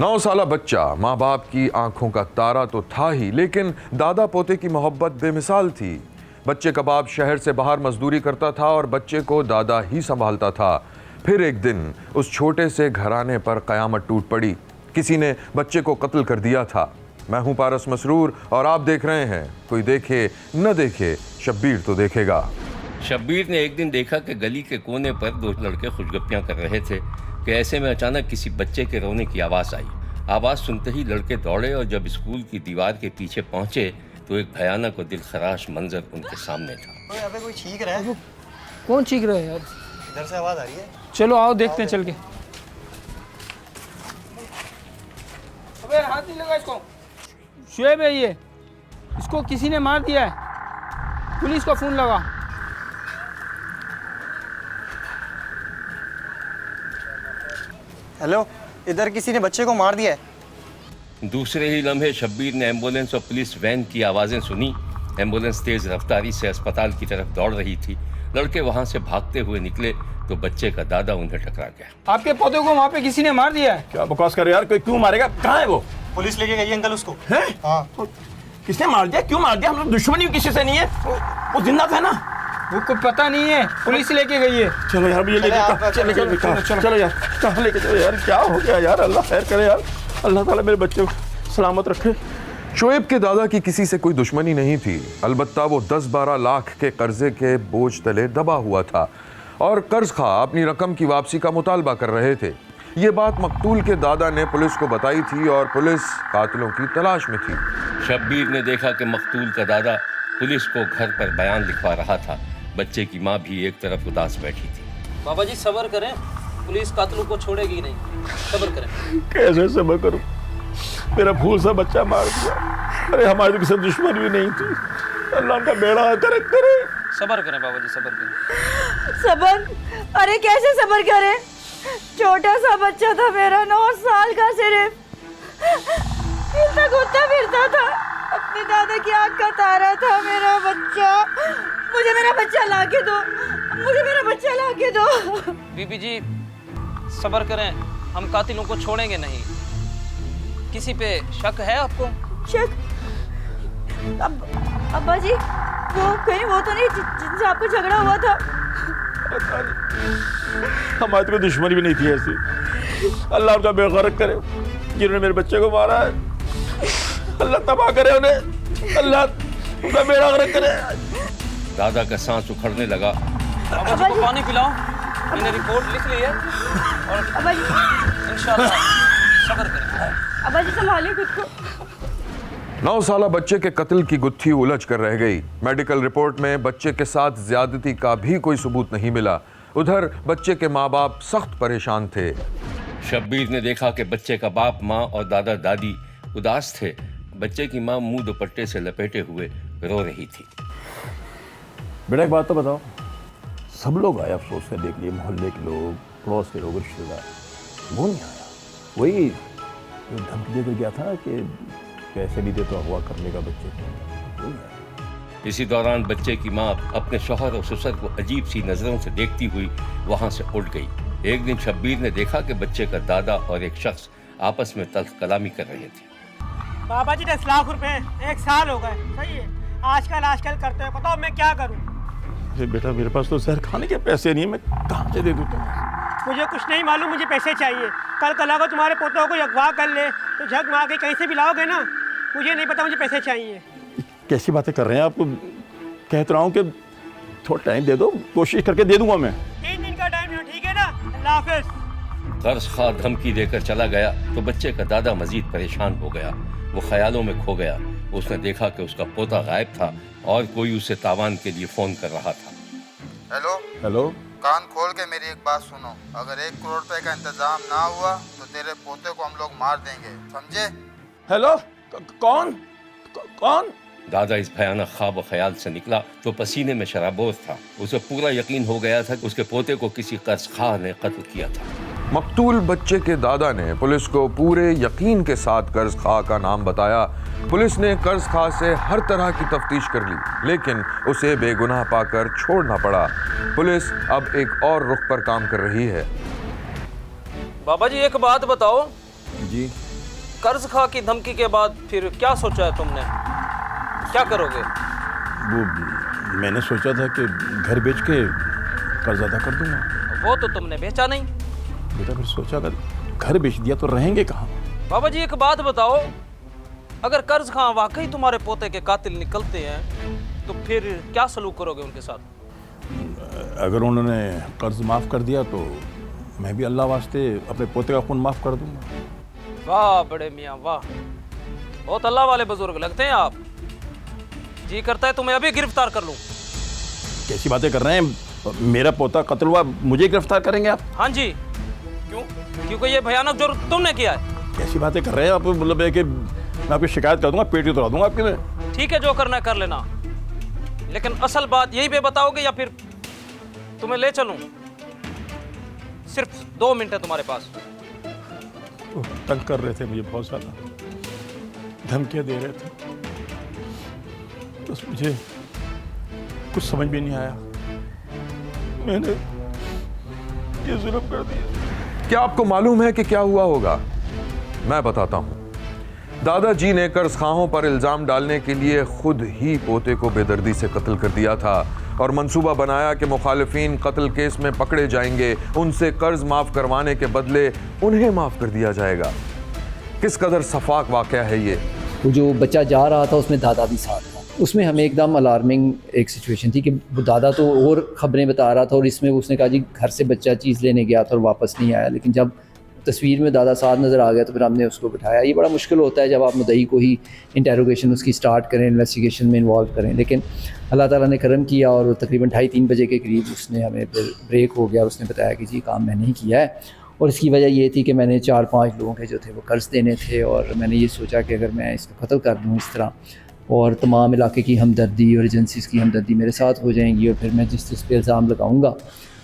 9 साला बच्चा माँ बाप की आंखों का तारा तो था ही, लेकिन दादा पोते की मोहब्बत बेमिसाल थी। बच्चे का बाप शहर से बाहर मजदूरी करता था और बच्चे को दादा ही संभालता था। फिर एक दिन उस छोटे से घराने पर कयामत टूट पड़ी। किसी ने बच्चे को कत्ल कर दिया था। मैं हूं पारस मसरूर और आप देख रहे हैं कोई देखे न देखे, शब्बीर तो देखेगा। शब्बीर ने एक दिन देखा कि गली के कोने पर 2 लड़के खुशगप्पियां कर रहे थे कि ऐसे में अचानक किसी बच्चे के रोने की आवाज़ आई। आवाज़ सुनते ही लड़के दौड़े और जब स्कूल की दीवार के पीछे पहुंचे तो एक भयानक और दिलखराश मंजर उनके सामने था। अबे कोई चीख रहा है। कौन चीख रहा है यार? इधर से आवाज़ आ रही है। चलो आओ देखते हैं चल के। अबे हाथ नहीं लगा इसको। शुएब है ये, इसको किसी ने मार दिया है। पुलिस को फोन लगा। हेलो, इधर किसी ने बच्चे को मार दिया है। दूसरे ही लम्हे शब्बीर ने एम्बुलेंस और पुलिस वैन की आवाज़ें सुनी। एम्बुलेंस तेज रफ्तारी से अस्पताल की तरफ दौड़ रही थी। लड़के वहां से भागते हुए निकले तो बच्चे का दादा उन्हें टकरा गया। आपके पौधे को वहाँ पे किसी ने मार दिया है। क्या बकवास कर रहे यार, कोई क्यों मारेगा? कहाँ है वो? पुलिस लेके गई अंकल उसको। है? हाँ। किसने मार दिया? क्यों मार दिया? हम लोग दुश्मनी किसी से नहीं है। वो जिंदा था ना? वो को पता नहीं है, पुलिस लेके गई है। चलो यार, ये लेके चलो यार, कहाँ लेके चलो यार? क्या हो गया यार? अल्लाह खैर करे यार, अल्लाह ताला मेरे बच्चे को सलामत रखे। शोएब के दादा की किसी से कोई दुश्मनी नहीं थी, अलबत्ता वो 10-12 लाख के कर्जे के बोझ तले दबा हुआ था और कर्ज खा अपनी रकम की वापसी का मुतालबा कर रहे थे। ये बात मकतूल के दादा ने पुलिस को बताई थी और पुलिस कातिलों की तलाश में थी। शब्बीर ने देखा कि मकतूल का दादा पुलिस को घर पर बयान लिखवा रहा था। बच्चे की माँ भी एक तरफ उदास बैठी थी। बाबा जी सब्र करें, पुलिस कातिलों को छोड़ेगी नहीं, सब्र करें। कैसे सब्र करूं? मेरा फूल सा बच्चा मार दिया। अरे हमारी तो किसी दुश्मन भी नहीं थी। अल्लाह का बेड़ा करे करे। सब्र करें बाबा जी, सब्र करें। सब्र? अरे कैसे सब्र करें? छोटा सा बच्चा था मेरा, 9 साल का सिर्फ। हिलता कूदता फिरता था, अपने दादा की आँख का तारा था मेरा बच्चा। मुझे मेरा बच्चा लाके दो, मुझे मेरा बच्चा लाके दो। बीबी जी सब्र करें, हम कातिलों को छोड़ेंगे नहीं। किसी पे शक है आपको? शक? अब्बा जी, वो कहीं वो तो नहीं जिनसे आपको झगड़ा हुआ था? हमारी तो कोई दुश्मनी भी नहीं थी ऐसी। अल्लाह उनका बेगरक करे जिन्होंने मेरे बच्चे को मारा है। अल्लाह तबाह करे उन्हें, अल्लाह उनका बेड़ा गर्क करे। दादा का सांस उखड़ने लगा। बाबा जी को पानी पिलाओ, मैंने रिपोर्ट लिख ली है और अब्बा जी इंशाल्लाह सब्र करें। अब्बा जी संभालिए खुद को। 9 साला बच्चे के कत्ल की गुत्थी उलझ कर रह गई। मेडिकल रिपोर्ट में बच्चे के साथ ज्यादती का भी कोई सबूत नहीं मिला। उधर बच्चे के माँ बाप सख्त परेशान थे। शब्बीर ने देखा कि बच्चे का बाप, माँ और दादा दादी उदास थे। बच्चे की माँ मुंह दुपट्टे से लपेटे हुए रो रही थी। बेटा एक बात तो बताओ, सब लोग आए अफसोस से देख लिए, मोहल्ले के लोग, पड़ोस के लोग, रिश्तेदार, वो नहीं आया। वही धमकी दे के गया था कि पैसे नहीं दे तो अगवा करने का बच्चे को। इसी दौरान बच्चे की माँ अपने शौहर और ससुर को अजीब सी नजरों से देखती हुई वहां से उठ गई। एक दिन शब्बीर ने देखा कि बच्चे का दादा और एक शख्स आपस में तल्ख कलामी कर रहे थे। बाबा जी 10 लाख रुपए 1 साल हो गए। सही है, आजकल करते हो, बताओ मैं क्या करूं? बेटा मेरे पास तो जहर खाने के पैसे नहीं है, मैं कहाँ से दे दूँ तुम्हें? मुझे कुछ नहीं मालूम, मुझे पैसे चाहिए। कल अगर तुम्हारे पोतों को अगवा कर ले तो झक मार के कहीं से भी लाओगे ना। मुझे नहीं पता, मुझे पैसे चाहिए। कैसी बातें कर रहे हैं आप? कहता रहा हूँ कि थोड़ा टाइम दे दो, कोशिश करके दे दूंगा मैं। 3 दिन का टाइम है, ठीक है ना? अल्लाह हाफिज। कर्ज खा धमकी देकर चला गया तो बच्चे का दादा मजीद परेशान हो गया। वो ख्यालों में खो गया। उसने देखा कि उसका पोता गायब था और कोई उसे तावान के लिए फोन कर रहा था। हेलो, कान खोल के मेरी एक बात सुनो। अगर 1 करोड़ रुपए का इंतजाम ना हुआ तो तेरे पोते को हम लोग मार देंगे, समझे? हेलो, कौन? दादा इस भयानक ख्वाब व ख्याल से निकला तो पसीने में शराबोर था। उसे पूरा यकीन हो गया था कि उसके पोते को किसी कर्जखा ने कत्ल किया था। मकतूल बच्चे के दादा ने पुलिस को पूरे यकीन के साथ कर्जखा का नाम बताया। पुलिस ने कर्जखा से हर तरह की तफ्तीश कर ली, लेकिन उसे बेगुनाह पाकर छोड़ना पड़ा। पुलिस अब एक और रुख पर काम कर रही है। बाबा जी एक बात बताओ जी। कर्ज खा की धमकी के बाद फिर क्या सोचा है तुमने? क्या करोगे? वो मैंने सोचा था कि घर बेच के कर्ज अदा कर दूंगा। वो तो तुमने बेचा नहीं। बेटा फिर सोचा अगर घर बेच दिया तो रहेंगे कहाँ? बाबा जी एक बात बताओ, अगर कर्ज खां वाकई तुम्हारे पोते के कातिल निकलते हैं तो फिर क्या सलूक करोगे उनके साथ? अगर उन्होंने कर्ज माफ़ कर दिया तो मैं भी अल्लाह वास्ते अपने पोते का खून माफ़ कर दूंगा। वाह बड़े मियाँ वाह, बहुत अल्लाह वाले बुजुर्ग लगते हैं आप। जी करता है तुम्हें अभी गिरफ्तार कर लूं। कैसी बातें कर रहे हैं? मेरा पोता कत्ल हुआ, मुझे गिरफ्तार करेंगे आप? हाँ जी। क्यों? क्योंकि ये भयानक जुर्म तुमने किया है। कैसी बातें कर रहे हैं आप? मतलब है कि मैं आपकी शिकायत कर दूंगा, पेट ही तोड़ा दूंगा आपके में। ठीक है, जो करना है कर लेना, लेकिन असल बात यहीं पे बताओगे या फिर तुम्हें ले चलूं? सिर्फ 2 मिनट है तुम्हारे पास। वो तंग कर रहे थे मुझे, बहुत ज़्यादा धमकियाँ दे रहे थे, बस मुझे कुछ समझ भी नहीं आया, मैंने ये जुल्म कर दिया। क्या आपको मालूम है कि क्या हुआ होगा? मैं बताता हूं। दादाजी ने कर्जखाहों पर इल्जाम डालने के लिए खुद ही पोते को बेदर्दी से कत्ल कर दिया था और मंसूबा बनाया कि मुखालिफिन कत्ल केस में पकड़े जाएंगे, उनसे कर्ज माफ करवाने के बदले उन्हें माफ कर दिया जाएगा। किस कदर सफाक वाकया है ये। वो जो बच्चा जा रहा था उसमें दादा भी साथ था। उसमें हमें एकदम अलार्मिंग एक सिचुएशन थी कि वो दादा तो और ख़बरें बता रहा था और इसमें उसने कहा जी घर से बच्चा चीज़ लेने गया था और वापस नहीं आया, लेकिन जब तस्वीर में दादा साथ नज़र आ गया तो फिर हमने उसको बिठाया। ये बड़ा मुश्किल होता है जब आप मुद्दई को ही इंटेरोगेशन उसकी स्टार्ट करें, इन्वेस्टिगेशन में इन्वॉल्व करें, लेकिन अल्लाह ताला ने करम किया और तकरीबन 2:30-3 बजे के करीब उसने हमें फिर ब्रेक हो गया और उसने बताया कि जी काम मैंने ही किया है और इसकी वजह ये थी कि मैंने 4-5 लोगों के जो थे वो कर्ज देने थे और मैंने ये सोचा कि अगर मैं इसको कत्ल कर दूँ इस तरह और तमाम इलाके की हमदर्दी और एजेंसीज़ की हमदर्दी मेरे साथ हो जाएंगी और फिर मैं जिस पे इल्ज़ाम लगाऊंगा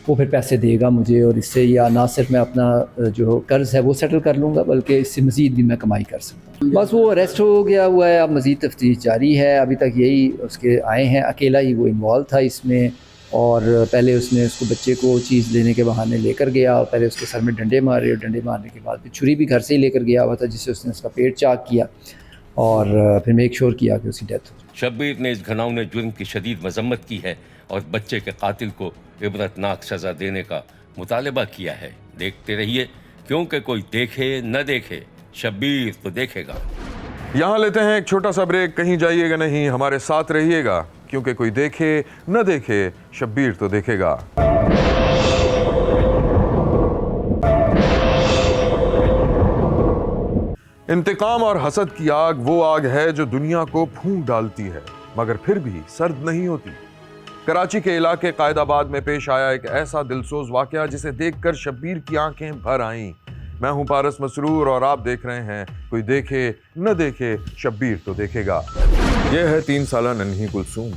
वो फिर पैसे देगा मुझे और इससे या ना सिर्फ मैं अपना जो कर्ज़ है वो सेटल कर लूँगा बल्कि इससे मज़ीद भी मैं कमाई कर सकता हूँ। बस वो अरेस्ट हो गया हुआ है, अब मज़ीद तफ्तीश जारी है। अभी तक यही उसके आए हैं, अकेला ही वो इन्वॉल्व था इसमें और पहले उसने उसको बच्चे को चीज़ लेने के बहाने लेकर गया और पहले उसके सर में डंडे मारे और डंडे मारने के बाद फिर छुरी भी घर से ही लेकर गया हुआ था जिससे उसने उसका पेट चाक किया और फिर मेक श्योर किया कि उसकी डेथ हो। शब्बीर ने इस घिनौने जुर्म की शदीद मजम्मत की है और बच्चे के कातिल को इबरतनाक सज़ा देने का मुतालबा किया है। देखते रहिए, क्योंकि कोई देखे न देखे शब्बीर तो देखेगा। यहां लेते हैं एक छोटा सा ब्रेक। कहीं जाइएगा नहीं, हमारे साथ रहिएगा, क्योंकि कोई देखे न देखे शब्बीर तो देखेगा। इंतकाम और हसद की आग वो आग है जो दुनिया को फूंक डालती है मगर फिर भी सर्द नहीं होती। कराची के इलाके कायदाबाद में पेश आया एक ऐसा दिलसोज वाकया जिसे देखकर शब्बीर की आंखें भर आईं। मैं हूं पारस मसरूर और आप देख रहे हैं कोई देखे न देखे शब्बीर तो देखेगा। यह है 3 साला नन्ही कुलसूम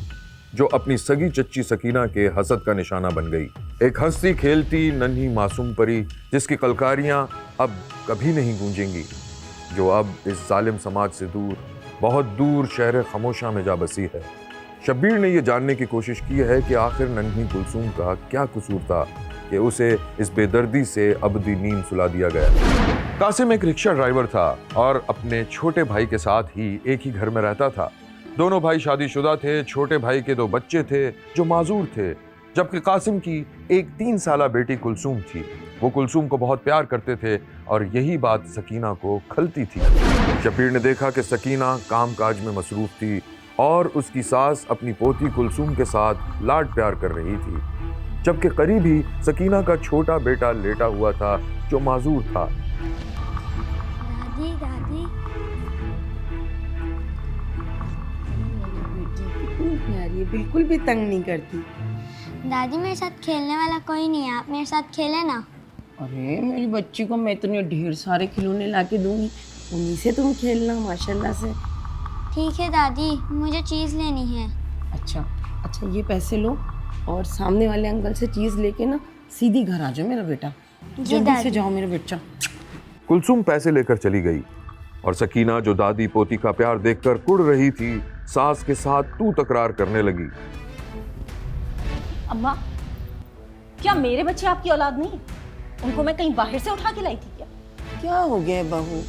जो अपनी सगी चच्ची सकीना के हसद का निशाना बन गई। एक हंसती खेलती नन्ही मासूम परी जिसकी कलकारियां अब कभी नहीं गूंजेंगी, जो अब इस जालिम समाज से दूर, बहुत दूर शहर खामोशा में जा बसी है। शब्बीर ने यह जानने की कोशिश की है कि आखिर नन्ही कुलसूम का क्या कसूर था कि उसे इस बेदर्दी से अबदी नींद सुला दिया गया। कासिम एक रिक्शा ड्राइवर था और अपने छोटे भाई के साथ ही एक ही घर में रहता था। दोनों भाई शादीशुदा थे। छोटे भाई के 2 बच्चे थे जो माजूर थे, जबकि कासिम की एक 3 साला बेटी कुलसूम थी। वो कुलसूम को बहुत प्यार करते थे और यही बात सकीना को खलती थी। शब्बीर ने देखा कि सकीना काम काज में मसरूफ थी और उसकी सास अपनी पोती कुलसूम के साथ लाड प्यार कर रही थी, जबकि करीब ही सकीना का छोटा बेटा लेटा हुआ था जो माजूर था। दादी दादी, कितनी प्यारी है, बिल्कुल भी तंग नहीं करती। दादी मेरे साथ खेलने वाला कोई नहीं है, आप मेरे साथ खेले ना। अरे मेरी बच्ची को मैं इतने ढेर सारे खिलौने ला के दूंगी, उन्हीं से तुम खेलना माशाल्लाह से। ठीक है दादी, मुझे चीज़ लेनी है। अच्छा ये पैसे लो और सामने वाले अंकल से चीज़ लेके ना सीधी घर आ जाओ मेरा बेटा। जल्दी से जाओ मेरा बच्चा। कुलसूम पैसे लेकर चली गई और सकीना जो दादी पोती का प्यार देखकर कुड़ रही थी, सास के साथ तू तकरार करने लगी। अम्मा, क्या मेरे बच्चे आपकी औलाद नहीं? उनको मैं कहीं बाहर से उठा के लाई थी क्या? क्या हो गया बहू,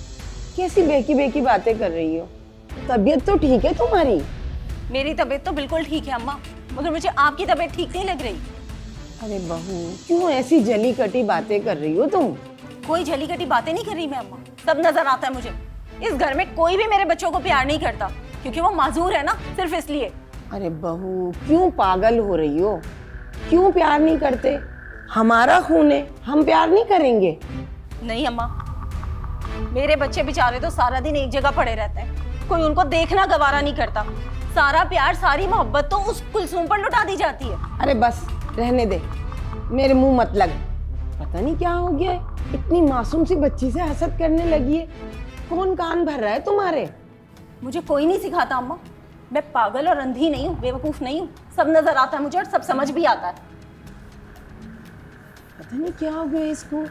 कैसी बेकी बेकी बातें कर रही हो? तबीयत तो ठीक है तुम्हारी? मेरी तबीयत तो बिल्कुल ठीक है अम्मा, मगर मुझे आपकी तबीयत ठीक नहीं लग रही। अरे बहू, क्यों ऐसी जली कटी बातें कर रही हो तुम? कोई जली कटी बातें नहीं कर रही मैं अम्मा, सब नजर आता है मुझे। इस घर में कोई भी मेरे बच्चों को प्यार नहीं करता, क्योंकि वो माजूर है ना, सिर्फ इसलिए। अरे बहू, क्यों पागल हो रही हो? क्यों प्यार नहीं करते? हमारा खून है, हम प्यार नहीं करेंगे? नहीं अम्मा, मेरे बच्चे बेचारे तो सारा दिन एक जगह पड़े रहते हैं, कोई उनको देखना गवारा नहीं करता। सारा प्यार, सारी मोहब्बत तो उस कुलसूम पर लुटा दी जाती है। अरे बस रहने दे, मेरे मुंह मत लग। पता नहीं क्या हो गया है, इतनी मासूम सी बच्ची से हसद करने लगी है। कौन कान भर रहा है तुम्हारे? मुझे कोई नहीं सिखाता अम्मा, मैं पागल और अंधी नहीं हूँ, बेवकूफ नहीं हूँ, सब नजर आता है मुझे और सब समझ भी आता है। पता नहीं क्या हो गया इसको,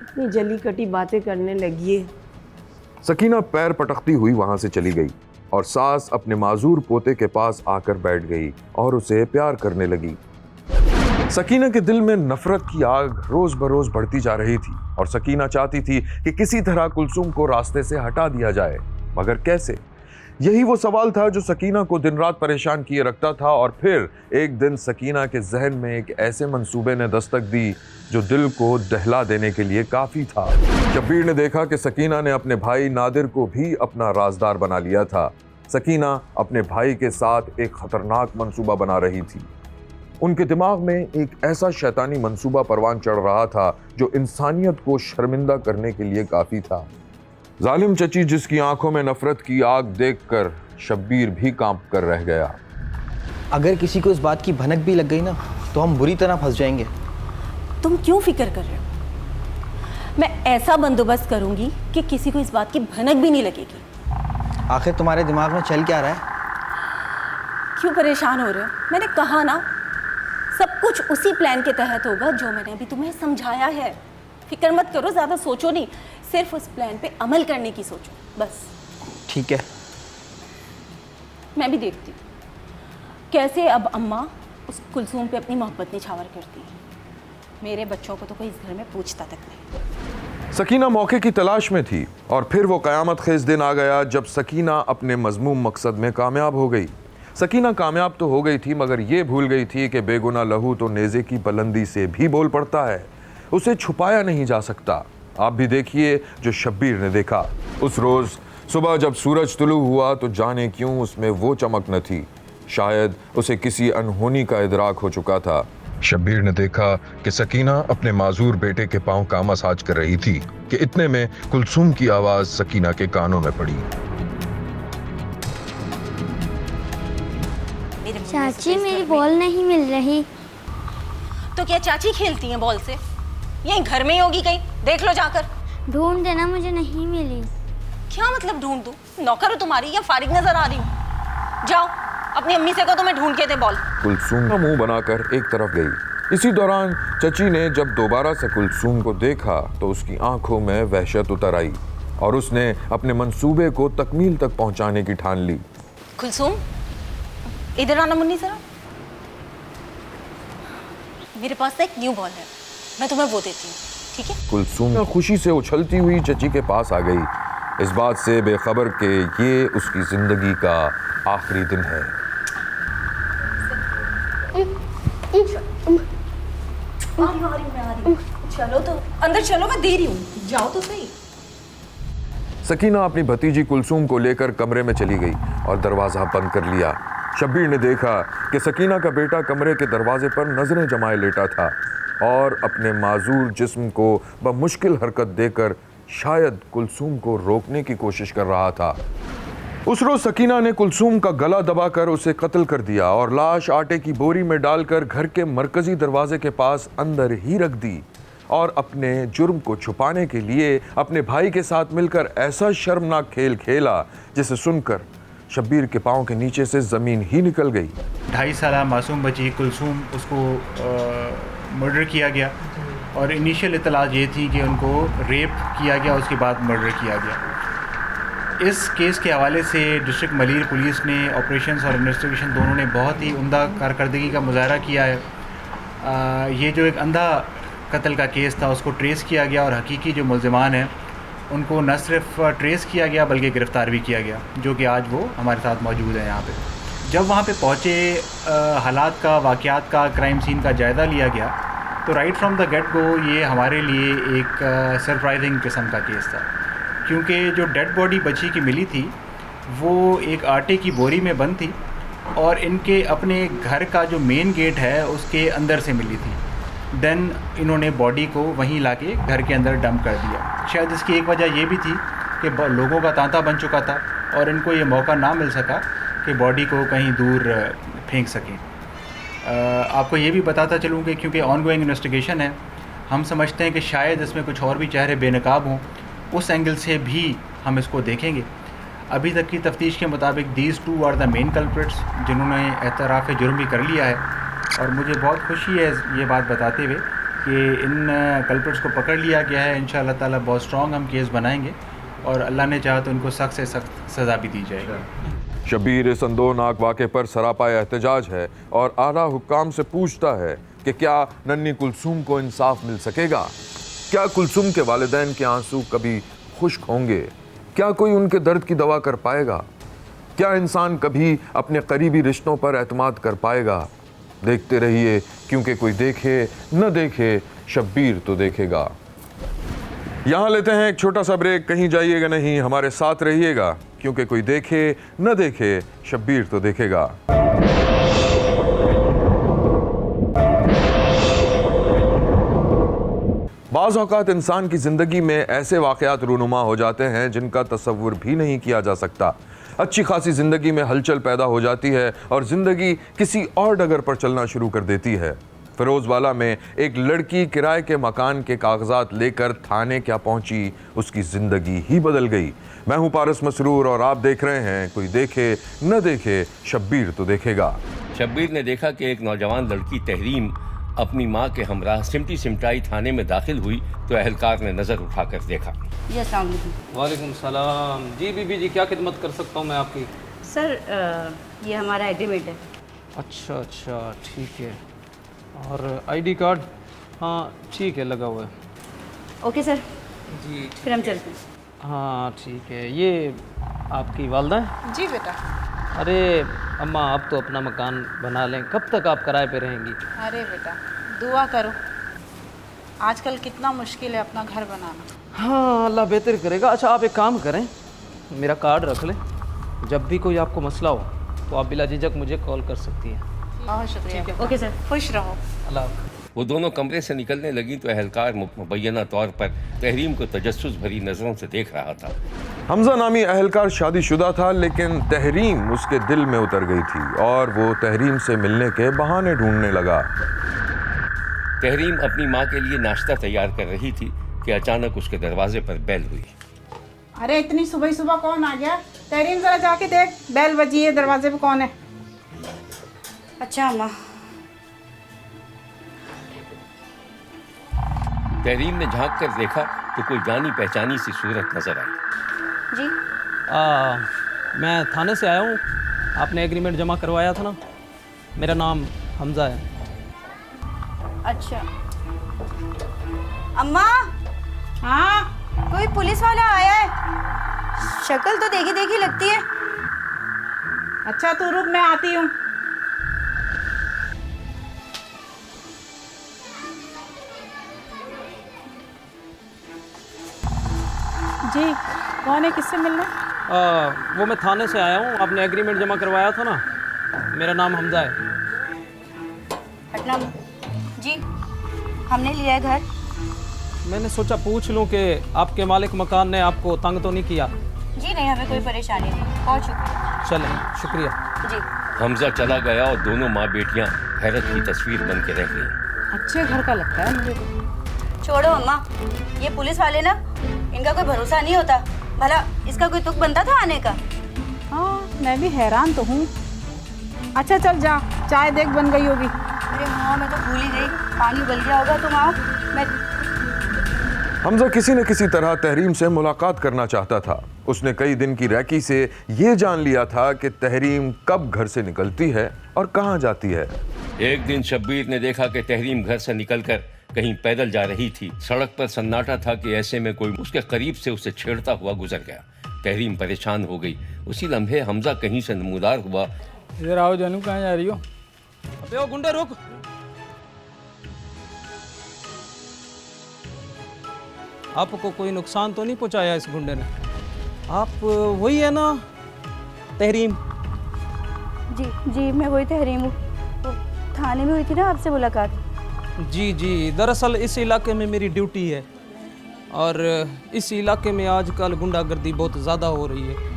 इतनी जली कटी बातें करने लगी है। सकीना पैर पटकती हुई वहां से चली गई और सास अपने माजूर पोते के पास आकर बैठ गई और उसे प्यार करने लगी। सकीना के दिल में नफरत की आग रोज बरोज बढ़ती जा रही थी और सकीना चाहती थी कि किसी तरह कुलसूम को रास्ते से हटा दिया जाए, मगर कैसे? यही वो सवाल था जो सकीना को दिन रात परेशान किए रखता था। और फिर एक दिन सकीना के जहन में एक ऐसे मंसूबे ने दस्तक दी जो दिल को दहला देने के लिए काफी था। शब्बीर ने देखा कि सकीना ने अपने भाई नादिर को भी अपना राजदार बना लिया था। सकीना अपने भाई के साथ एक खतरनाक मंसूबा बना रही थी। उनके दिमाग में एक ऐसा शैतानी मंसूबा परवान चढ़ रहा था जो इंसानियत को शर्मिंदा करने के लिए काफी था। जालिम चची जिसकी आंखों में नफरत की आग देखकर शब्बीर भी कांप कर रह गया। अगर किसी को इस बात की भनक भी लग गई ना, तो हम बुरी तरह फंस जाएंगे। तुम क्यों फिक्र कर रहे हो? मैं ऐसा बंदोबस्त करूंगी कि किसी को इस बात की भनक भी नहीं लगेगी। आखिर तुम्हारे दिमाग में चल क्या रहा है? क्यों परेशान हो रहे हो? मैंने कहा ना, सब कुछ उसी प्लान के तहत होगा जो मैंने अभी तुम्हें समझाया है। फिक्र मत करो, ज़्यादा सोचो नहीं, सिर्फ उस प्लान पे अमल करने की सोचो बस। ठीक है। मैं भी देखती हूँ कैसे अब अम्मा उस कुलसूम पे अपनी मोहब्बत निछावर करती है। मेरे बच्चों को तो कोई इस घर में पूछता तक नहीं। सकीना मौके की तलाश में थी और फिर वो कयामत खेज दिन आ गया जब सकीना अपने मजमूम मकसद में कामयाब हो गई। सकीना कामयाब तो हो गई थी, मगर ये भूल गई थी कि बेगुनाह लहू तो नेज़े की बुलंदी से भी बोल पड़ता है, उसे छुपाया नहीं जा सकता। आप भी देखिए जो शब्बीर ने देखा। उस रोज़ सुबह जब सूरज तुलू हुआ तो जाने क्यों उसमें वो चमक न थी। शायद उसे किसी अनहोनी का इदराक हो चुका था। शब्बीर ने देखा कि सकीना अपने माजूर बेटे के पांव का मसाज कर रही थी कि इतने में कुलसूम की आवाज़ सकीना के कानों में पड़ी। चाची, मेरी बॉल नहीं मिल रही। तो क्या चाची खेलती हैं बॉल से? यहीं घर में ही होगी कहीं, देख लो जाकर। ढूंढ देना, मुझे नहीं मिली। क्या मतलब ढूंढ दूं? नौकर हो तुम्हारी या फारिग नजर आ रही हूँ? जाओ अपनी अम्मी से कहो तो मैं ढूंढ के दे बॉल। कुलसूम का मुंह बनाकर एक तरफ गई। इसी दौरान चची ने जब दोबारा से कुलसूम को देखा तो उसकी आंखों में वहशत उतर आई और उसने अपने मंसूबे को तकमील तक पहुंचाने की ठान ली। कुलसूम, इधर आना मुन्नी जरा। मेरे पास एक न्यू बॉल है, मैं तुम्हें वो देती हूँ, ठीक है? कुलसूम खुशी से उछलती हुई चची के पास आ गई, इस बात से बेखबर के ये उसकी जिंदगी का आखिरी दिन है। चलो तो अंदर चलो, मैं दे रही हूँ, जाओ तो सही। सकीना अपनी भतीजी कुलसूम को लेकर कमरे में चली गई और दरवाजा बंद कर लिया। शब्बीर ने देखा कि सकीना का बेटा कमरे के दरवाजे पर नजरें जमाए लेटा था और अपने माजूर जिस्म को बमुश्किल हरकत देकर शायद कुलसूम को रोकने की कोशिश कर रहा था। उस रोज सकीना ने कुलसूम का गला दबाकर उसे कत्ल कर दिया और लाश आटे की बोरी में डालकर घर के मरकजी दरवाजे के पास अंदर ही रख दी और अपने जुर्म को छुपाने के लिए अपने भाई के साथ मिलकर ऐसा शर्मनाक खेल खेला जिसे सुनकर शब्बीर के पांव के नीचे से जमीन ही निकल गई। 2.5 साल मासूम बच्ची कुलसूम, उसको मर्डर किया गया और इनिशियल इतलात ये थी कि उनको रेप किया गया, उसके बाद मर्डर किया गया। इस केस के हवाले से डिस्ट्रिक्ट मलीर पुलिस ने ऑपरेशंस और इन्वेस्टिगेशन दोनों ने बहुत ही उम्दा कारकर्दगी का मुजाहरा किया है। ये जो एक अंधा कत्ल का केस था उसको ट्रेस किया गया और हकीकी जो मुल्ज़िमान हैं उनको न सिर्फ ट्रेस किया गया बल्कि गिरफ़्तार भी किया गया, जो कि आज वो हमारे साथ मौजूद है यहाँ पे। जब वहाँ पे पहुँचे, हालात का, वाक़यात का, क्राइम सीन का जायज़ा लिया गया, तो right from the get go ये हमारे लिए एक सरप्राइजिंग किस्म का केस था, क्योंकि जो डेड बॉडी बच्ची की मिली थी वो एक आटे की बोरी में बंद थी और इनके अपने घर का जो मेन गेट है उसके अंदर से मिली थी। देन इन्होंने बॉडी को वहीं लाके घर के अंदर डंप कर दिया। शायद इसकी एक वजह ये भी थी कि लोगों का तांता बन चुका था और इनको ये मौका ना मिल सका कि बॉडी को कहीं दूर फेंक सकें। आपको ये भी बताता चलूँ कि क्योंकि ऑनगोइंग इन्वेस्टिगेशन है, हम समझते हैं कि शायद इसमें कुछ और भी चेहरे बेनकाब हों, उस एंगल से भी हम इसको देखेंगे। अभी तक की तफ्तीश के मुताबिक these two are the main culprits जिन्होंने एतराफ़ जुर्म भी कर लिया है, और मुझे बहुत खुशी है ये बात बताते हुए कि इन कल्प्रिट्स को पकड़ लिया गया है। इंशाअल्लाह ताला बहुत स्ट्रॉन्ग हम केस बनाएंगे और अल्लाह ने चाहा तो उनको सख्त से सख्त सज़ा भी दी जाएगी। शब्बीर इस अंदोनाक वाक़े पर सरापा एहतजाज है और आला हुक्काम से पूछता है कि क्या नन्ही कुलसूम को इंसाफ मिल सकेगा? क्या कुलसूम के वालिदैन के आंसू कभी खुश्क होंगे? क्या कोई उनके दर्द की दवा कर पाएगा? क्या इंसान कभी अपने करीबी रिश्तों पर एतमाद कर पाएगा? देखते रहिए, क्योंकि कोई देखे न देखे शब्बीर तो देखेगा। यहाँ लेते हैं एक छोटा सा ब्रेक। कहीं जाइएगा नहीं, हमारे साथ रहिएगा, क्योंकि कोई देखे न देखे शब्बीर तो देखेगा। बाज़ औक़ात इंसान की ज़िंदगी में ऐसे वाक़यात रूनुमा हो जाते हैं जिनका तसव्वुर भी नहीं किया जा सकता। अच्छी खासी ज़िंदगी में हलचल पैदा हो जाती है और ज़िंदगी किसी और डगर पर चलना शुरू कर देती है। फिरोज़वाला में एक लड़की किराए के मकान के कागजात लेकर थाने क्या पहुंची, उसकी ज़िंदगी ही बदल गई। मैं हूं पारस मसरूर और आप देख रहे हैं कोई देखे न देखे शब्बीर तो देखेगा। शब्बीर ने देखा कि एक नौजवान लड़की तहरीम अपनी मां के हमराह सिमटी सिमटाई थाने में दाखिल हुई तो अहलकार ने नज़र उठाकर देखा। जी अस्सलाम वालेकुम। वालेकुम सलाम। जी बीबी जी, क्या खिदमत कर सकता हूँ मैं आपकी? सर ये हमारा एग्रीमेंट है। अच्छा अच्छा, ठीक है। और आईडी कार्ड? हाँ ठीक है, लगा हुआ है। ओके सर जी, फिर हम चलते हैं। हाँ ठीक है। ये आपकी वालदा है? जी बेटा। अरे अम्मा, आप तो अपना मकान बना लें, कब तक आप किराए पे रहेंगी? अरे बेटा दुआ करो, आजकल कितना मुश्किल है अपना घर बनाना। हाँ अल्लाह बेहतर करेगा। अच्छा आप एक काम करें, मेरा कार्ड रख लें, जब भी कोई आपको मसला हो तो आप बिला झिझक मुझे कॉल कर सकती हैं। बहुत शुक्रिया। ओके सर, खुश रहो। अल्लाह। वो दोनों कमरे से निकलने लगी तो अहलकार मुबैना तौर पर तहरीम को तजस्सुस भरी नज़रों से देख रहा था। हमजा नामी अहलकार शादीशुदा था, लेकिन तहरीम उसके दिल में उतर गई थी और वो तहरीम से मिलने के बहाने ढूंढने लगा। तहरीम अपनी माँ के लिए नाश्ता तैयार कर रही थी कि अचानक उसके दरवाजे पर बेल हुई। अरे इतनी सुबह सुबह कौन आ गया? तहरीम जरा जाके देख, बेल बजी है, दरवाजे पे कौन है? अच्छा अम्मा। तहरीम ने झांक कर देखा तो कोई जानी पहचानी सी सूरत नजर आई। जी मैं थाने से आया हूँ, आपने एग्रीमेंट जमा करवाया था ना, मेरा नाम हमजा है। अच्छा अम्मा। हाँ कोई पुलिस वाला आया है, शक्ल तो देखी देखी लगती है। अच्छा तू रुक, मैं आती हूँ। जी कौन है, किससे मिलना? वो मैं थाने से आया हूँ, आपने एग्रीमेंट जमा करवाया था ना, मेरा नाम हमजा है। हटना जी, हमने लिया है घर। मैंने सोचा पूछ लूँ कि आपके मालिक मकान ने आपको तंग तो नहीं किया? जी नहीं, हमें कोई परेशानी नहीं, बहुत शुक्रिया। चलें, शुक्रिया जी। हमजा चला गया और दोनों माँ बेटियाँ हैरत की तस्वीर बन के रह गईं। अच्छे घर का लगता है मुझे तो। छोड़ो अम्मा, ये पुलिस वाले ना, इनका कोई भरोसा नहीं होता। भला इसका कोई तुक बनता था आने का? हाँ मैं भी हैरान तो हूँ। अच्छा चल जा, चाय देख बन गई होगी। अरे हाँ मैं तो भूल ही गई, पानी उबल गया होगा। तुम आओ, मैं। हमजा किसी न किसी तरह तहरीम से मुलाकात करना चाहता था। उसने कई दिन की रैकी से ये जान लिया था कि तहरीम कब घर से निकलती है और कहाँ जाती है। एक दिन शब्बीर ने देखा कि तहरीम घर से निकलकर कहीं पैदल जा रही थी। सड़क पर सन्नाटा था कि ऐसे में कोई उसके करीब से उसे छेड़ता हुआ गुजर गया। तहरीम परेशान हो गई। उसी लम्हे हमजा कहीं से नमूदार हुआ। इधर आओ जानू, कहाँ जा रही हो? अबे ओ गुंडे रुक। आपको कोई नुकसान तो नहीं पहुंचाया इस गुंडे ने? आप वही है ना तहरीम? जी जी, मैं वही तहरीम हूँ। तो थाने में हुई थी ना आपसे मुलाकात। जी जी, दरअसल इस इलाके में मेरी ड्यूटी है और इस इलाके में आजकल गुंडागर्दी बहुत ज़्यादा हो रही है।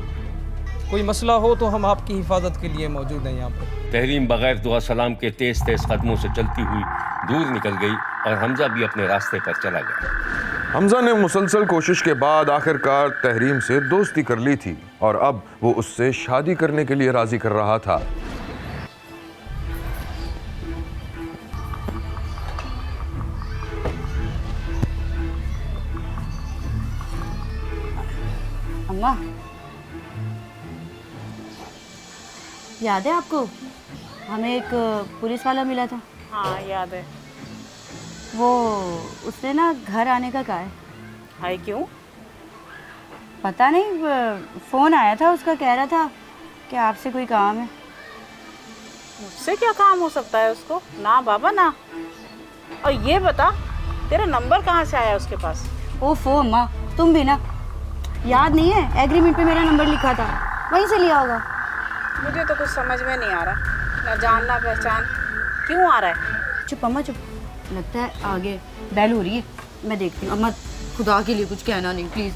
कोई मसला हो तो हम आपकी हिफाजत के लिए मौजूद हैं यहाँ पर। तहरीम बगैर दुआ सलाम के तेज तेज कदमों से चलती हुई दूर निकल गई और हमजा भी अपने रास्ते पर चला गया। हमजा ने मुसलसल कोशिश के बाद आखिरकार तहरीम से दोस्ती कर ली थी और अब वो उससे शादी करने के लिए राजी कर रहा था। अम्मा, याद है आपको हमें एक पुलिस वाला मिला था? हाँ याद है। वो उसने ना घर आने का कहा है। हाय क्यों? पता नहीं, फ़ोन आया था उसका, कह रहा था कि आपसे कोई काम है। मुझसे क्या काम हो सकता है उसको? ना बाबा ना। और ये बता, तेरा नंबर कहाँ से आया उसके पास? ओफो अम्मा, तुम भी ना, याद नहीं है? एग्रीमेंट पे मेरा नंबर लिखा था, वहीं से लिया होगा। मुझे तो कुछ समझ में नहीं आ रहा, ना जान ना पहचान। क्यों आ रहा है? चुप अम्मा चुप, लगता है आगे बैल हो रही है, मैं देखती हूँ। अम्मा खुदा के लिए कुछ कहना नहीं प्लीज़।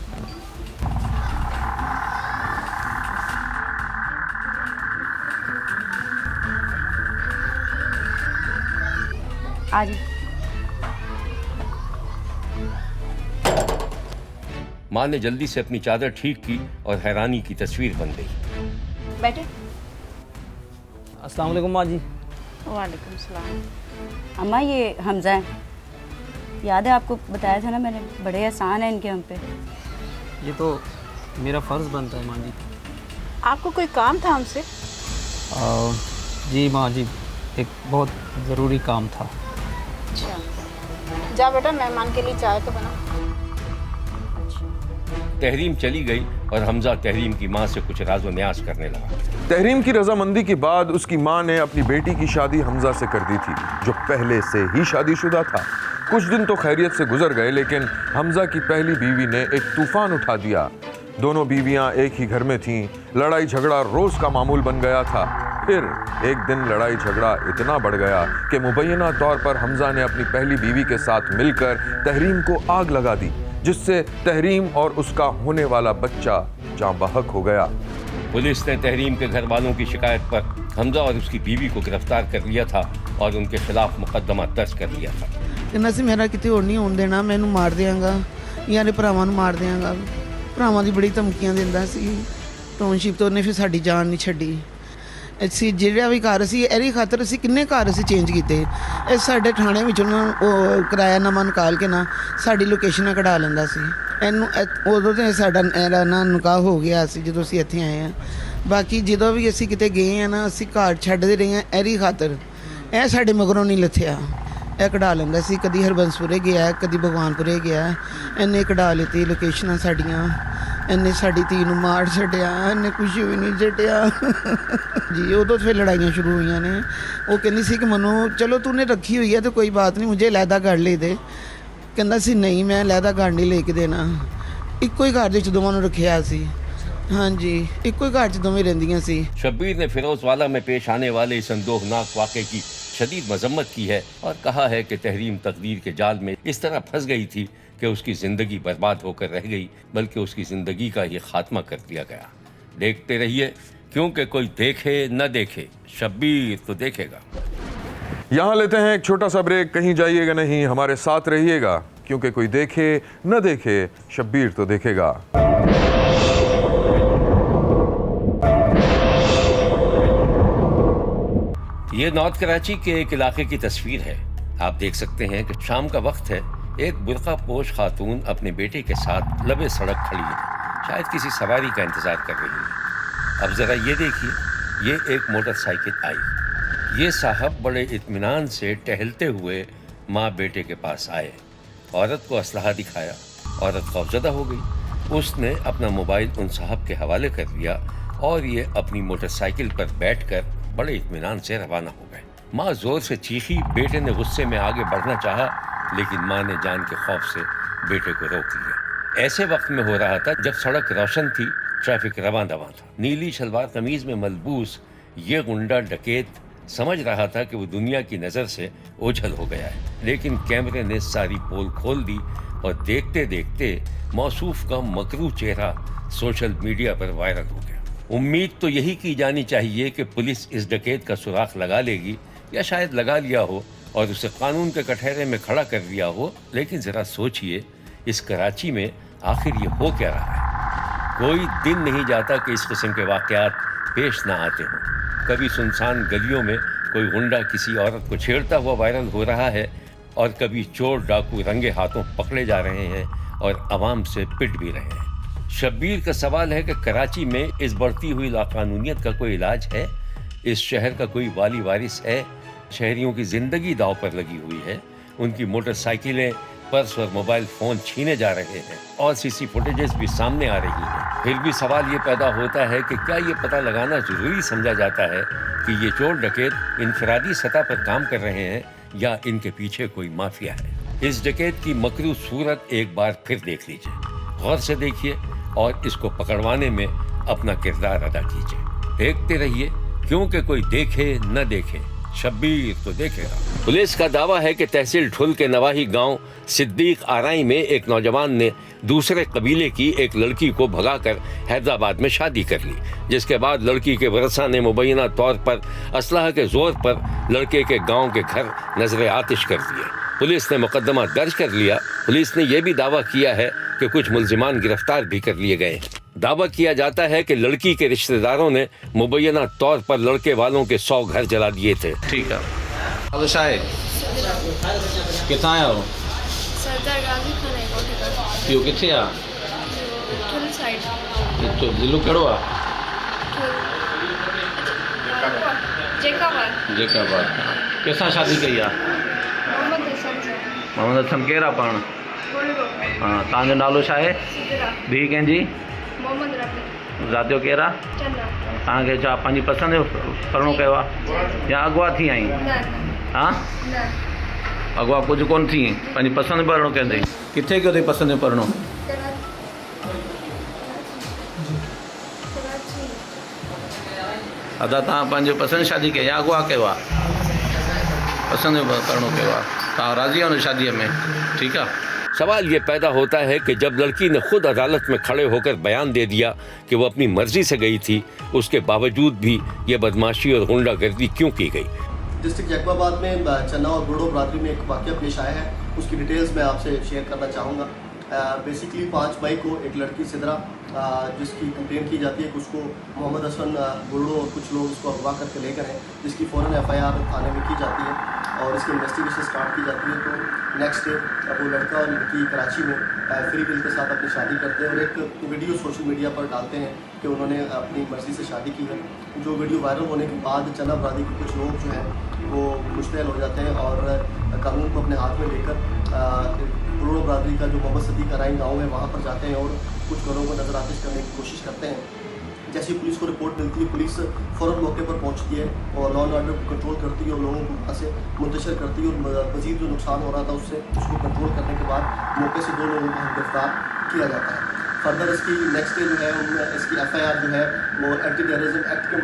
आज माँ ने जल्दी से अपनी चादर ठीक की और हैरानी की तस्वीर बन गई। बैठे। अस्सलाम वालेकुम माँ जी। वालेकुम सलाम। अम्मा ये हमजा है, याद है आपको बताया था ना मैंने, बड़े एहसान है इनके हम पे। ये तो मेरा फ़र्ज़ बनता है माँ जी। आपको कोई काम था हमसे? जी माँ जी, एक बहुत ज़रूरी काम था। अच्छा, जा बेटा मेहमान के लिए चाय तो बना। तहरीम चली गई और हमजा तहरीम की माँ से कुछ राज़ो न्यास करने लगा। तहरीम की रजामंदी के बाद उसकी माँ ने अपनी बेटी की शादी हमजा से कर दी थी, जो पहले से ही शादीशुदा था। कुछ दिन तो खैरियत से गुजर गए, लेकिन हमजा की पहली बीवी ने एक तूफान उठा दिया। दोनों बीवियां एक ही घर में थीं। लड़ाई झगड़ा रोज का मामूल बन गया था। फिर एक दिन लड़ाई झगड़ा इतना बढ़ गया कि मुबैना तौर पर हमजा ने अपनी पहली बीवी के साथ मिलकर तहरीम को आग लगा दी, जिससे तहरीम और उसका होने वाला बच्चा जाँ बहक हो गया। पुलिस ने तहरीम के घर वालों की शिकायत पर हमजा और उसकी बीवी को गिरफ्तार कर लिया था और उनके खिलाफ मुकदमा दर्ज कर लिया था। ਕਹਿੰਦਾ ਸੀ ਮੇਰਾ ਕਿਤੇ ਹੋਰ ਨਹੀਂ ਹੋਣ ਦੇਣਾ, ਮੈਂ ਇਹਨੂੰ ਮਾਰ ਦਿਆਂਗਾ ਜਾਂ ਇਹਦੇ ਭਰਾਵਾਂ ਨੂੰ ਮਾਰ ਦਿਆਂਗਾ। ਭਰਾਵਾਂ ਦੀ ਬੜੀ ਧਮਕੀਆਂ ਦਿੰਦਾ ਸੀ। ਟਾਊਨਸ਼ਿਪ ਤੋਂ ਉਹਨੇ ਫਿਰ ਸਾਡੀ ਜਾਨ ਨਹੀਂ ਛੱਡੀ। ਅਸੀਂ ਜਿਹੜਾ ਵੀ ਘਰ ਸੀ ਇਹਦੀ ਖਾਤਰ ਅਸੀਂ ਕਿੰਨੇ ਘਰ ਅਸੀਂ ਚੇਂਜ ਕੀਤੇ। ਇਹ ਸਾਡੇ ਥਾਣੇ ਵਿੱਚ ਉਹਨਾਂ ਉਹ ਕਿਰਾਇਆ ਨਵਾਂ ਨਿਕਾਲ ਕੇ ਨਾ ਸਾਡੀ ਲੋਕੇਸ਼ਨਾਂ ਕਢਾ ਲੈਂਦਾ ਸੀ। ਇਹਨੂੰ ਉਦੋਂ ਤੇ ਸਾਡਾ ਇਹਦਾ ਨਾ ਨਿਕਾਹ ਹੋ ਗਿਆ ਸੀ ਜਦੋਂ ਅਸੀਂ ਇੱਥੇ ਆਏ ਹਾਂ। ਬਾਕੀ ਜਦੋਂ ਵੀ ਅਸੀਂ ਕਿਤੇ ਗਏ ਹਾਂ ਨਾ, ਅਸੀਂ ਘਰ ਛੱਡਦੇ ਰਹੇ ਹਾਂ ਇਹਦੀ ਖਾਤਰ। ਇਹ ਸਾਡੇ ਮਗਰੋਂ ਨਹੀਂ ਲੱਥਿਆ। ਇਹ ਕਢਾ ਲੈਂਦਾ ਸੀ, ਕਦੀ ਹਰਬੰਸਪੁਰੇ ਗਿਆ, ਕਦੀ ਭਗਵਾਨਪੁਰੇ ਗਿਆ। ਇਹਨੇ ਕਢਾ ਲਿੱਤੀ ਲੋਕੇਸ਼ਨਾਂ ਸਾਡੀਆਂ। ਇਹਨੇ ਸਾਡੀ ਧੀ ਨੂੰ ਮਾਰ ਛੱਡਿਆ, ਇਹਨੇ ਕੁਛ ਵੀ ਨਹੀਂ ਛੱਡਿਆ ਜੀ। ਉਦੋਂ ਫਿਰ ਲੜਾਈਆਂ ਸ਼ੁਰੂ ਹੋਈਆਂ ਨੇ। ਉਹ ਕਹਿੰਦੀ ਸੀ ਕਿ ਮੈਨੂੰ ਚਲੋ ਤੂੰ ਨੇ ਰੱਖੀ ਹੋਈ ਹੈ ਤਾਂ ਕੋਈ ਬਾਤ ਨਹੀਂ, ਮੁਝੇ ਲਹਿਦਾ ਕਰ ਲੈ ਦੇ। ਕਹਿੰਦਾ ਸੀ ਨਹੀਂ ਮੈਂ ਲਹਿਦਾ ਕਰ ਨਹੀਂ ਲੈ ਕੇ ਦੇਣਾ। ਇੱਕੋ ਹੀ ਘਰ ਦੇ ਵਿੱਚ ਦੋਵਾਂ ਨੂੰ ਰੱਖਿਆ ਸੀ। हाँ जी, एक ही घर च दोवें रहिंदियां सी। शब्बीर ने फिरोजवाला में पेश आने वाले इस संदोहनाक वाक़े की शदीद मजम्मत की है और कहा है कि तहरीम तकदीर के जाल में इस तरह फंस गई थी कि उसकी ज़िंदगी बर्बाद होकर रह गई, बल्कि उसकी ज़िंदगी का ही खात्मा कर दिया गया। देखते रहिए, क्योंकि कोई देखे न देखे, शब्बीर तो देखेगा। यहाँ लेते हैं एक छोटा सा ब्रेक। कहीं जाइएगा नहीं, हमारे साथ रहिएगा, क्योंकि कोई देखे न देखे, शब्बीर तो देखेगा। ये नॉर्थ कराची के एक इलाके की तस्वीर है। आप देख सकते हैं कि शाम का वक्त है। एक बुर्का पोश खातून अपने बेटे के साथ लबे सड़क खड़ी है, शायद किसी सवारी का इंतजार कर रही है। अब जरा ये देखिए, ये एक मोटरसाइकिल आई। ये साहब बड़े इत्मीनान से टहलते हुए माँ बेटे के पास आए, औरत को असलहा दिखाया। औरत खौफजदा हो गई। उसने अपना मोबाइल उन साहब के हवाले कर दिया और ये अपनी मोटरसाइकिल पर बैठकर बड़े इत्मीनान से रवाना हो गए। माँ जोर से चीखी। बेटे ने गुस्से में आगे बढ़ना चाहा, लेकिन माँ ने जान के खौफ से बेटे को रोक लिया। ऐसे वक्त में हो रहा था जब सड़क रोशन थी, ट्रैफिक रवां दवां था। नीली शलवार कमीज में मलबूस ये गुंडा डकैत समझ रहा था कि वो दुनिया की नज़र से ओझल हो गया है, लेकिन कैमरे ने सारी पोल खोल दी और देखते देखते मौसूफ का मकरू चेहरा सोशल मीडिया पर वायरल हो गया। उम्मीद तो यही की जानी चाहिए कि पुलिस इस डकैत का सुराख लगा लेगी, या शायद लगा लिया हो और उसे कानून के कटहरे में खड़ा कर दिया हो। लेकिन ज़रा सोचिए, इस कराची में आखिर ये हो क्या रहा है? कोई दिन नहीं जाता कि इस किस्म के वाक़यात पेश ना आते हों। कभी सुनसान गलियों में कोई गुंडा किसी औरत को छेड़ता हुआ वायरल हो रहा है, और कभी चोर डाकू रंगे हाथों पकड़े जा रहे हैं और आवाम से पिट भी रहे हैं। शब्बीर का सवाल है कि कराची में इस बढ़ती हुई लाकानूनियत का कोई इलाज है? इस शहर का कोई वाली वारिस है? शहरियों की ज़िंदगी दांव पर लगी हुई है। उनकी मोटरसाइकिलें, पर्स और मोबाइल फ़ोन छीने जा रहे हैं और सीसी फुटेजेस भी सामने आ रही हैं। फिर भी सवाल ये पैदा होता है कि क्या ये पता लगाना ज़रूरी समझा जाता है कि ये चोर डकैत इनफरादी सतह पर काम कर रहे हैं या इनके पीछे कोई माफिया है? इस डकैत की मकरू सूरत एक बार फिर देख लीजिए, गौर से देखिए और इसको पकड़वाने में अपना किरदार अदा कीजिए। देखते रहिए, क्योंकि कोई देखे न देखे, शब्बीर तो देखेगा। पुलिस का दावा है कि तहसील ठुल के नवाही गांव सिद्दीक आराई में एक नौजवान ने दूसरे कबीले की एक लड़की को भगाकर हैदराबाद में शादी कर ली, जिसके बाद लड़की के वरसा ने मुबैना तौर पर असलहा के जोर पर लड़के के गांव के घर नजर आतिश कर दिए। पुलिस ने मुकदमा दर्ज कर लिया। पुलिस ने यह भी दावा किया है कि कुछ मुल्जिमान गिरफ्तार भी कर लिए गए। दावा किया जाता है कि लड़की के रिश्तेदारों ने मुबैना तौर पर लड़के वालों के 100 घर जला दिए थे। ठीक है, अब शायद कितना आया हो? सरदार गाजी खाने को यो किथे आ? ठुल साइड तो जिलो केड़ो आ? जेकाबाद। कैसा शादी कई आ? मोहम्मद हसन केरा पाण? हाँ, तव्हांजो नालो छा आहे? धी कंहिंजी? ज़ातियो केरा? तव्हांखे छा पंहिंजी पसंदि जो करिणो कयो आहे या अॻुवा थी आई? हाँ, अॻुवा कुझु कोन थी, पंहिंजी पसंदि भरणो कंदे? किथे कयो अथई पसंदि जो पढ़णो? अदा तव्हां पंहिंजो पसंदि शादी कई या अॻुवा कयो आहे? पसंदि जो करिणो कयो आहे। तव्हां राज़ी आहियो न शादीअ में? ठीकु आहे। सवाल ये पैदा होता है कि जब लड़की ने खुद अदालत में खड़े होकर बयान दे दिया कि वो अपनी मर्जी से गई थी, उसके बावजूद भी ये बदमाशी और गुंडागर्दी क्यों की गई? डिस्ट्रिक्ट जैकबाबाद में चन्ना और बुरडो बरादरी में एक वाक़या पेश आया है, उसकी डिटेल्स मैं आपसे शेयर करना चाहूँगा। बेसिकली 5 मई को एक लड़की सिदरा जिसकी कंप्लेन की जाती है कि उसको मोहम्मद हसन बुरडो और कुछ लोग उसको अगवा करके ले गए हैं, जिसकी फ़ौरन FIR थाने में की जाती है और इसकी इन्वेस्टिगेशन स्टार्ट की जाती है। तो नेक्स्ट डे वो लड़का और लड़की कराची में फ्री विल के साथ अपनी शादी करते हैं और एक वीडियो सोशल मीडिया पर डालते हैं कि उन्होंने अपनी मर्ज़ी से शादी की है। जो वीडियो वायरल होने के बाद चन्ना बरादरी के कुछ लोग जो हैं वो मुश्तैल हो जाते हैं और कानून को अपने हाथ में लेकर बुरडो बरादरी का जो मोहम्मद सदीक आराई गाँव है वहाँ पर जाते हैं और कुछ घरों को नज़र आतिश करने की कोशिश करते हैं। जैसे पुलिस को रिपोर्ट मिलती है, पुलिस फ़ौरन मौके पर पहुंचती है और लॉ एंड ऑर्डर को कंट्रोल करती है और लोगों को वहाँ से मुंतशिर करती है और मज़ीद जो नुकसान हो रहा था उससे उसको कंट्रोल करने के बाद मौके से 2 लोगों को गिरफ्तार किया जाता है। फर्दर इसकी नेक्स्ट डे जो है इसकी FIR जो है वो एंटी टेररिज्म एक्ट के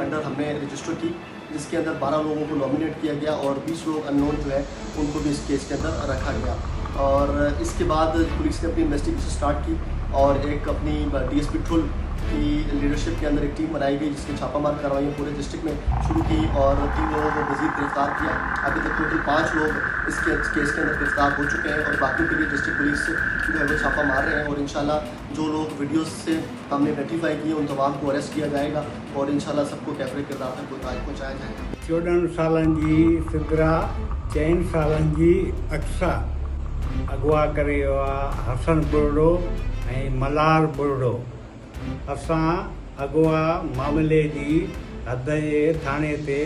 अंडर हमने रजिस्टर की, जिसके अंदर 12 लोगों को नॉमिनेट किया गया और 20 लोग अननोन जो है उनको भी इस केस के अंदर रखा गया। और इसके बाद पुलिस ने अपनी इन्वेस्टिगेशन स्टार्ट की और एक अपनी DSP ठुल की लीडरशिप के अंदर एक टीम बनाई गई जिसने छापामार कार्रवाइयाँ पूरे डिस्ट्रिक्ट में शुरू की और 3 लोगों को मज़ीद गिरफ्तार किया। अभी तक टोटल 5 लोग इस केस के अंदर गिरफ्तार हो चुके हैं और बाकी के लिए डिस्ट्रिक्ट पुलिस जो है वो छापा मार रहे हैं और इंशाल्लाह जो लोग वीडियोस से हमने आइडेंटिफाई किए उन तमाम को अरेस्ट किया जाएगा और इंशाल्लाह सबको कैफरे किरदार तक पहुँचाया जाएगा। 14 सालन जी सिदरा, 4 सालन जी अक्सा अगवा करे हसन बुरडो ऐं मलार बुरडो। असां अगवा मामले जी हद जे थाणे ते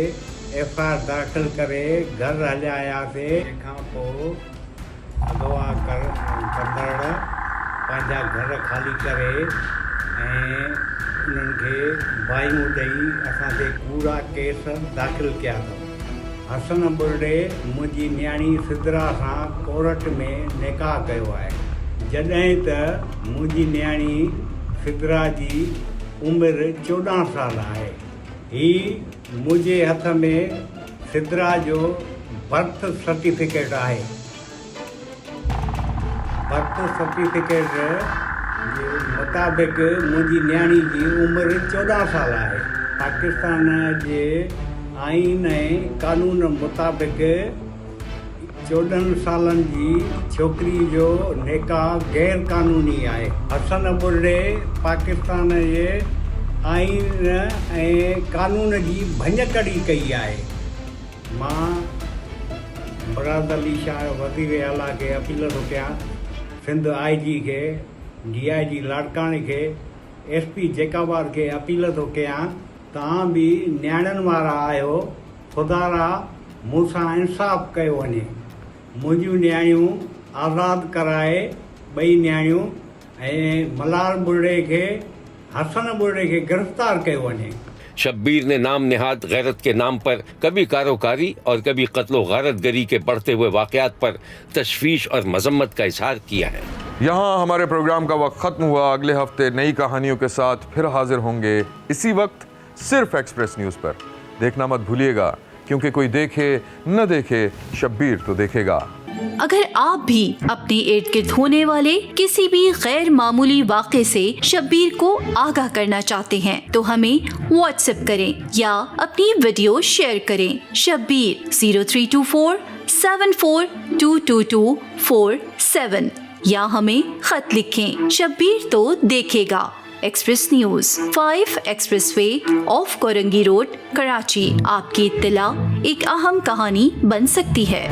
FIR दाख़िल करे घर हलियासीं। तंहिंखां पोइ अगवा कंदड़ पंहिंजा घर खाली करे ऐं उन्हनि खे बायूं ॾेई असांखे कूड़ा केस दाख़िल कया अथऊं। हसन बुर्डे मुंहिंजी न्याणी सिद्रा सां कोर्ट में निकाह कयो आहे, जॾहिं त मुंहिंजी न्याणी सिद्रा जी उमिरि 14 साल आहे। ही मुंहिंजे हथ में सिद्रा जो बर्थ सर्टिफिकेट आहे। बर्थ सर्टिफिकेट जे मुताबिक़ मुंहिंजी न्याणी जी उमिरि 14 साल आहे। पाकिस्तान जे आइन ऐं कानून मुताबिक़ 14 सालनि जी छोकिरी जो निकाह गैर कानूनी आहे। हसन बुर्डे पाकिस्तान जे आइन ऐं कानून जी भञकड़ी कई आहे। मां बरादली शाह वज़ीर आला खे अपील थो कयां, सिंध IG खे, DIG लाड़काणे खे, SP जैकाबाद खे अपील थो कयां, तव्हां बि न्याणियुनि वारा आहियो, ख़ुदारा मूंसां इंसाफ़ कयो वञे। मुंहिंजियूं न्याणियूं आज़ादु कराए, ॿई न्याणियूं, ऐं मलार बुर्डे खे, हसन बुर्डे खे गिरफ़्तार कयो वञे। शब्बीर ने नाम निहाद गैरत के नाम पर कभी कारोकारी और कभी कत्लो गारत गरी के बढ़ते हुए वाक़यात पर तशवीश और मजम्मत का इजहार किया है। यहाँ हमारे प्रोग्राम का वक्त ख़त्म हुआ। अगले हफ्ते नई कहानियों के साथ फिर हाजिर होंगे इसी वक्त सिर्फ एक्सप्रेस न्यूज़ पर। देखना मत भूलिएगा, क्योंकि कोई देखे न देखे शब्बीर तो देखेगा। अगर आप भी अपने इर्द गिर्द होने वाले किसी भी गैर मामूली वाक़े से शब्बीर को आगाह करना चाहते हैं तो हमें व्हाट्सएप करें या अपनी वीडियो शेयर करें। शब्बीर 0324 742224 या हमें खत लिखें। शब्बीर तो देखेगा। Express news 5 expressway of Korangi road, Karachi. आपकी इत्तला एक अहम कहानी बन सकती है।